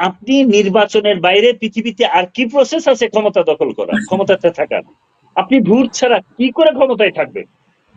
আপনি নির্বাচনের বাইরে পৃথিবীতে আর কি প্রসেস আছে ক্ষমতা দখল করা, ক্ষমতাতে থাকার? আপনি ভোট ছাড়া কি করে ক্ষমতায় থাকবেন?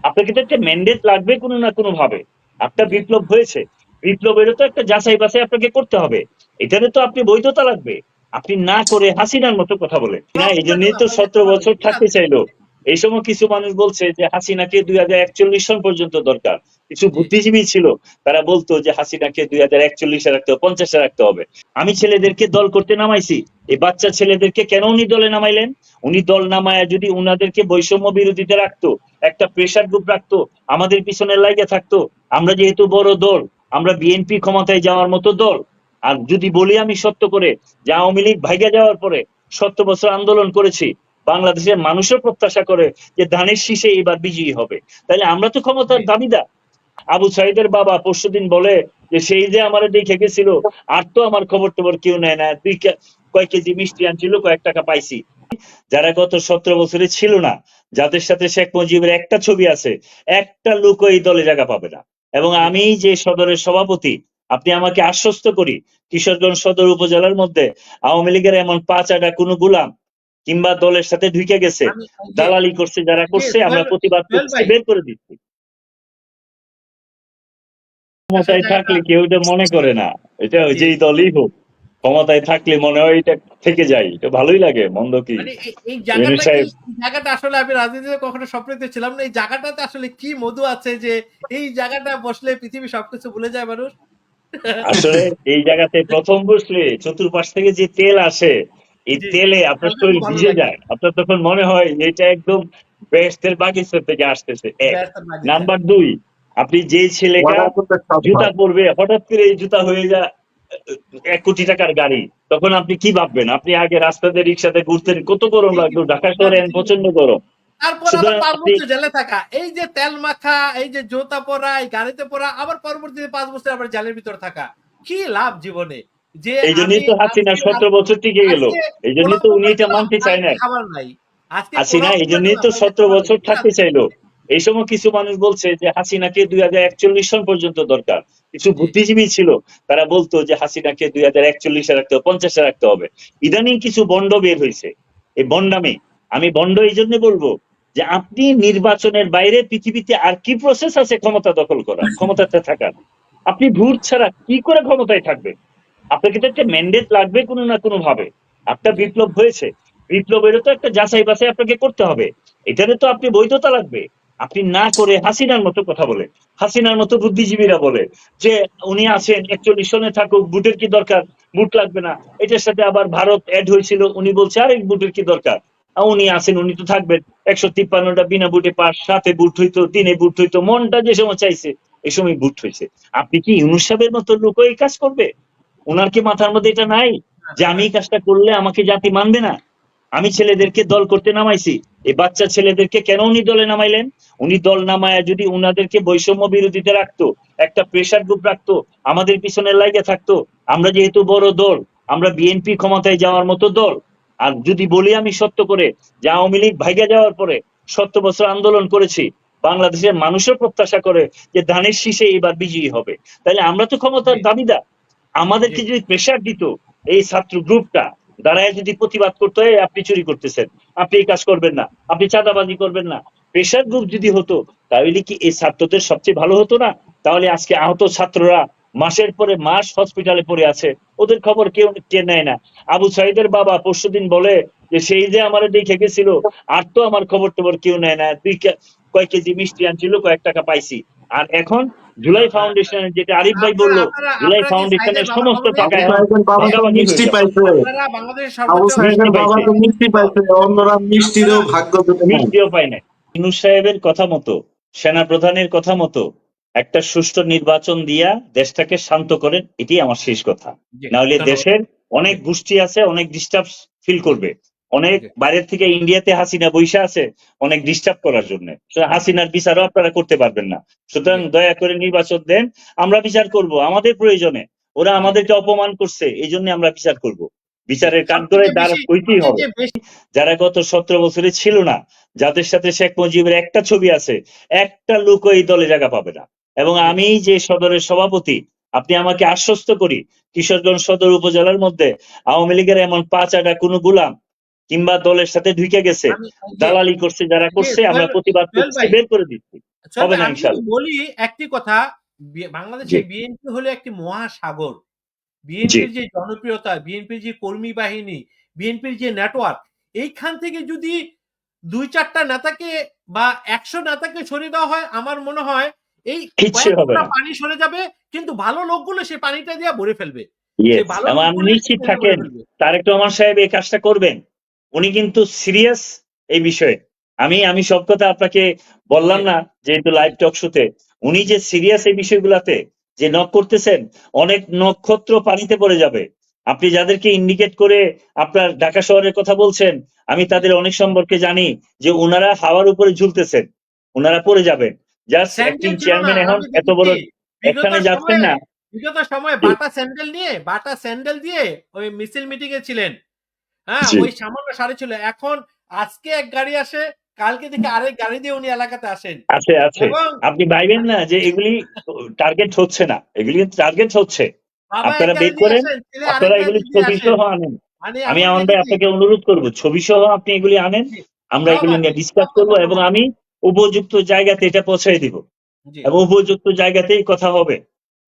আপনাকে তো একটা ম্যান্ডেট লাগবে কোনো না কোনো ভাবে। একটা বিপ্লব হয়েছে, বিপ্লবেরও তো একটা যাচাই বাছাই আপনাকে করতে হবে, এটারও তো আপনি বৈধতা লাগবে। আপনি না করে হাসিনার মতো কথা বলে না, এই জন্যই তো 17 বছর থাকতে চাইলো। এই সময় কিছু মানুষ বলছে যে হাসিনাকে 2041 সন পর্যন্ত দরকার। কিছু বুদ্ধিজীবী ছিল, তারা বলতো যে হাসিনাকে 2041-এ রাখতে হবে, 50-এ রাখতে হবে। আমি ছেলেদেরকে দল করতে নামাইছি, এই বাচ্চা ছেলেদেরকে কেন উনি দলে নামাইলেন? উনি দল নামায়া যদি উনাদেরকে বৈষম্য বিরোধীতে রাখতো, একটা প্রেশার গ্রুপ রাখতো, আমাদের পিছনে লাগে থাকতো, আমরা যেহেতু বড় দল, আমরা বিএনপি ক্ষমতায় যাওয়ার মতো দল। আর যদি বলি আমি সত্য করে যে আওয়ামী লীগ ভাইগা যাওয়ার পরে 70 বছর আন্দোলন করেছি, বাংলাদেশের মানুষও প্রত্যাশা করে যে ধানের শীষে এবার বিজয়ী হবে, তাহলে আমরা তো ক্ষমতার দাবিদার। আবু সাইদের বাবা পরশুদিন বলে যে সেই যে আমার দেখে গেছিল, আর তো আমার খবর টবর কেউ নেয় না, কয়েক কেজি মিষ্টি আনছিল, কয়েক টাকা পাইছি। যারা গত 17 বছরে ছিল না, যাদের সাথে শেখ মুজিবের একটা ছবি আছে, একটা লোক এই দলে জায়গা পাবে না। এবং আমি যে সদরের সভাপতি, আপনি আমাকে আশ্বস্ত করি, কিশোরগঞ্জ সদর উপজেলার মধ্যে আওয়ামী লীগের এমন 5 আটা কোনো গুলাম কিংবা দলের সাথে ঢুকে গেছে, দালালি করছে, যারা করছে আমরা প্রতিবাদ করছি, বের করে দিচ্ছি। ক্ষমতায় থাকলে কেউ এটা মনে করে না, এটা যেই দলই হোক, ক্ষমতায় থাকলে মনে হয় এটা থেকে যায়, এটা ভালোই লাগে। মন্দ কি? এই জায়গাটা আসলে আমি রাজনীতিতে কখনো স্বপ্নতে ছিলাম না। এই জায়গাটাতে আসলে কি মধু আছে যে এই জায়গাটা বসলে পৃথিবী সবকিছু ভুলে যায় মানুষ। আসলে এই জায়গাতে প্রথম বসলে চতুর্পাশ থেকে যে তেল আসে, এই তেলে আপনার শরীর ভিজে যায়, আপনার তখন মনে হয় এটা একদম বেহেশতের বাগিচা থেকে আসতেছে। এক নাম্বার 2, আপনি যে ছেলেটা জুতা পরবে, হঠাৎ করে এই জুতা হয়ে যায় 1 কোটি টাকার গাড়ি, তখন আপনি কি ভাববেন? আপনি আগে রাস্তাতে রিক্সাতে ঘুরতেন, কত গরম লাগতো, ঢাকা শহরে প্রচন্ড গরম। তারপর আবার 5 বছর জেলে থাকা, এই যে তেল মাখা, এই যে জুতা পরা, এই গাড়িতে পরা, আবার পরবর্তীতে 5 বছর আবার জেলের ভিতর থাকা, কি লাভ জীবনে? যে এই জন্যই তো হাসিনা 17 বছর টিকে গেল, এই জন্যই তো উনি এটা মানতে চায় না। খাবার নাই হাসিনা এই জন্যই তো 17 বছর থাকতে চাইলো। এই সময় কিছু মানুষ বলছে যে হাসিনাকে 2041 সন পর্যন্ত দরকার। কিছু বুদ্ধিজীবী ছিল, তারা বলতো যে হাসিনাকে 2041-এ রাখতে হবে, 50-এ রাখতে হবে। ইদানিং কিছু বন্ড বের হয়েছে, এই বন্ডামি। আমি বন্ড এই জন্য বলবো যে আপনি নির্বাচনের বাইরে পৃথিবীতে আর কি প্রসেস আছে ক্ষমতা দখল করা, ক্ষমতাতে থাকার? আপনি ভোট ছাড়া কি করে ক্ষমতায় থাকবেন? আপনাকে তো একটা ম্যান্ডেট লাগবে কোনো না কোনো ভাবে। একটা বিপ্লব হয়েছে, বিপ্লবেরও তো একটা যাচাই বাছাই আপনাকে করতে হবে, এটারও তো আপনি বৈধতা লাগবে। আপনি না করে হাসিনার মতো কথা বলে, হাসিনার মতো বুদ্ধিজীবীরা বলে যে উনি আছেন 41 সনে থাকুক, বুটের কি দরকার, বুট লাগবে না। এটার সাথে আবার ভারত অ্যাড হয়েছিল, উনি বলছে আরে বুটের কি দরকার, উনি আছেন, উনি তো থাকবেন। 153টা বিনা বুটে পাস, সাথে বুট হইতো, দিনে বুট হইতো, মনটা যে সময় চাইছে এই সময় বুট হয়েছে। আপনি কি ইউনূস সাহেবের মতো লোক এই কাজ করবে? ওনার কি মাথার মধ্যে এটা নাই যে আমি এই কাজটা করলে আমাকে জাতি মানবে না? আমি ছেলেদেরকে দল করতে নামাইছি, এই বাচ্চা ছেলেদেরকে কেন উনি দলে নামাইলেন? উনি দল নামায়া যদি উনাদেরকে বৈষম্য বিরোধীতে রাখতো, একটা প্রেশার গ্রুপ রাখতো, আমাদের পিছনে লাগে থাকতো, আমরা যেহেতু বড় দল, আমরা বিএনপি ক্ষমতায় যাওয়ার মতো দল। আর যদি বলি আমি সত্য করে যে আওয়ামী লীগ ভাইগা যাওয়ার পরে 70 বছর আন্দোলন করেছি, বাংলাদেশের মানুষও প্রত্যাশা করে যে ধানের শীষে এবার বিজয়ী হবে, তাহলে আমরা তো ক্ষমতার দাবিদার। আমাদেরকে যদি প্রেশার দিত, এই ছাত্র গ্রুপটা দাঁড়ায় যদি প্রতিবাদ করতে হয়, আপনি চুরি করতেছেন, আপনি এই কাজ করবেন না, আপনি চাঁদাবাজি করবেন না, প্রেশার গ্রুপ যদি হতো, তাহলে কি এই ছাত্রদের সবচেয়ে ভালো হতো না? তাহলে আজকে আহত ছাত্ররা মাসের পরে মাস হসপিটালে পড়ে আছে, ওদের খবর কেউ নেয় না। আবু সাইদের বাবা পরশুদিন বলে যে সেই যে আমার দেখে গেছিল, আর তো আমার খবর টবর কেউ নেয় না, কয়েক কেজি মিষ্টি আনছিল, কয়েক টাকা পাইছি। আর এখন জুলাই ফাউন্ডেশনের, যেটা আরিফ ভাই বললো, জুলাই ফাউন্ডেশনের সমস্ত টাকা মিষ্টি পাইছে, অন্যরা মিষ্টিও পায় না। ইউনূস সাহেবের কথা মতো, সেনা প্রধানের কথা মতো একটা সুষ্ঠু নির্বাচন দিয়া দেশটাকে শান্ত করেন, এটি আমার শেষ কথা। নাহলে দেশের অনেক গোষ্ঠী আছে, অনেক ডিস্টার্ব ফিল করবে, অনেক বাইরের থেকে ইন্ডিয়াতে হাসিনা বৈশা আছে অনেক ডিস্টার্ব করার জন্য। হাসিনার বিচারও আপনারা করতে পারবেন না। সুতরাং দয়া করে নির্বাচন দেন, আমরা বিচার করব আমাদের প্রয়োজনে। ওরা আমাদেরকে অপমান করছে, এই জন্য আমরা বিচার করব, বিচারের কান করে দ্বার হইতেই হবে। যারা গত 17 বছরে ছিল না, যাদের সাথে শেখ মুজিবের একটা ছবি আছে, একটা লোক এই দলে জায়গা পাবে না। এবং আমি যে সদরের সভাপতি, আপনি আমাকে আশ্বস্ত করি কিশোরগঞ্জ সদর উপজেলার মধ্যে আওয়ামী লীগের এমন পাঁচাটা কোনো গুলাম কিংবা দলের সাথে ঢুকে গেছে, আমি এই যে দালালি করছে, যারা করছে আমরা প্রতিবাদ সোহেল করছি, ভাই বের করে দিচ্ছি। সোহেল হবে ভাই, না আমি যদি ইনশাল্লাহ। বলি একটি কথা, জি বাংলাদেশে বিএনপি হলো একটি মহাসাগর। জি বিএনপির যে জনপ্রিয়তা, বিএনপির যে কর্মী বাহিনী, বিএনপির যে নেটওয়ার্ক, এইখান থেকে যদি ২-৪টা নেতাকে বা ১০০ নেতাকে সরিয়ে দেওয়া হয়, আমার মনে হয় এই কিচ্ছু কয়েক হবে ফোঁটা না। পানি সরে যাবে, কিন্তু ভালো লোকগুলো সেই পানিটা দিয়ে ভরে ফেলবে। সেই ইয়েস, ভালো এবং আপনি লোকগুলো নিশ্চিত ভরে থাকেন ফেলবে। তারেক রহমান সাহেব এই কাজটা করবেন। উনি কিন্তু সিরিয়াস এই বিষয়ে। আমি সব কথা আপনাকে বললাম জি, না যেহেতু জি, লাইভ টক শোতে, উনি জি, যে সিরিয়াস এই বিষয়গুলাতে যে নক করতেছেন, অনেক নক্ষত্র পানিতে পড়ে যাবে। আপনি যাদেরকে ইন্ডিকেট করে আপনার ঢাকা শহরের কথা বলছেন, আমি জি। তাদের অনেক সম্পর্কে জানি যে ওনারা হাওয়ার উপরে ঝুলতেছেন, ওনারা পড়ে যাবেন। জাস্ট অ্যাক্টিং স্যান্ডেল ছিল না। চেয়ারম্যান এখন আমি এত বড় দেখেছি বিগত একখানে যাচ্ছেন সময়ে না। বিগত সময়ে জি বাটা স্যান্ডেল দিয়ে ওই মিছিল মিটিং এ ছিলেন। হ্যাঁ, জি ওই সামান্য শাড়ি ছিল। এখন আজকে এক গাড়ি আসে, কালকে থেকে আরেক গাড়ি দিয়ে উনি এলাকাতে আসেন। আছে, আছে। এবং আপনি ভাইবেন না যে এগুলি টার্গেট হচ্ছে না। এগুলি কিন্তু টার্গেট হচ্ছে। বাবা এক আপনারা গাড়ি বের দিয়ে করেন, আসেন, ছেলে আরেক আপনারা এগুলি গাড়ি দিয়ে ছবি আসেন। সহ আনেন। আমি আমি এমন আমান ভাই দেখেছি। আপনাকে অনুরোধ করব, ছবি সহ আপনি এগুলি আনেন। জি, আমরা সব এগুলি আছে। নিয়ে ডিসকাস অসংখ্য করব এবং ধন্যবাদ। আমি উপযুক্ত জায়গাতে এটা পৌঁছায় দিব। জি, এবং উপযুক্ত জায়গাতেই কথা হবে।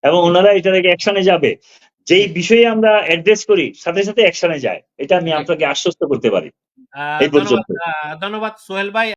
এবং জি, ওনারা এটার অ্যাকশনে যাবে। জি, যেই বিষয়ে আমরা অ্যাড্রেস করি সাথে, সাথে অ্যাকশনে যায়। এটা আমি জি। আপনাকে আশ্বস্ত করতে পারি। এই ধন্যবাদ পর্যন্ত। ধন্যবাদ সোহেল ভাই।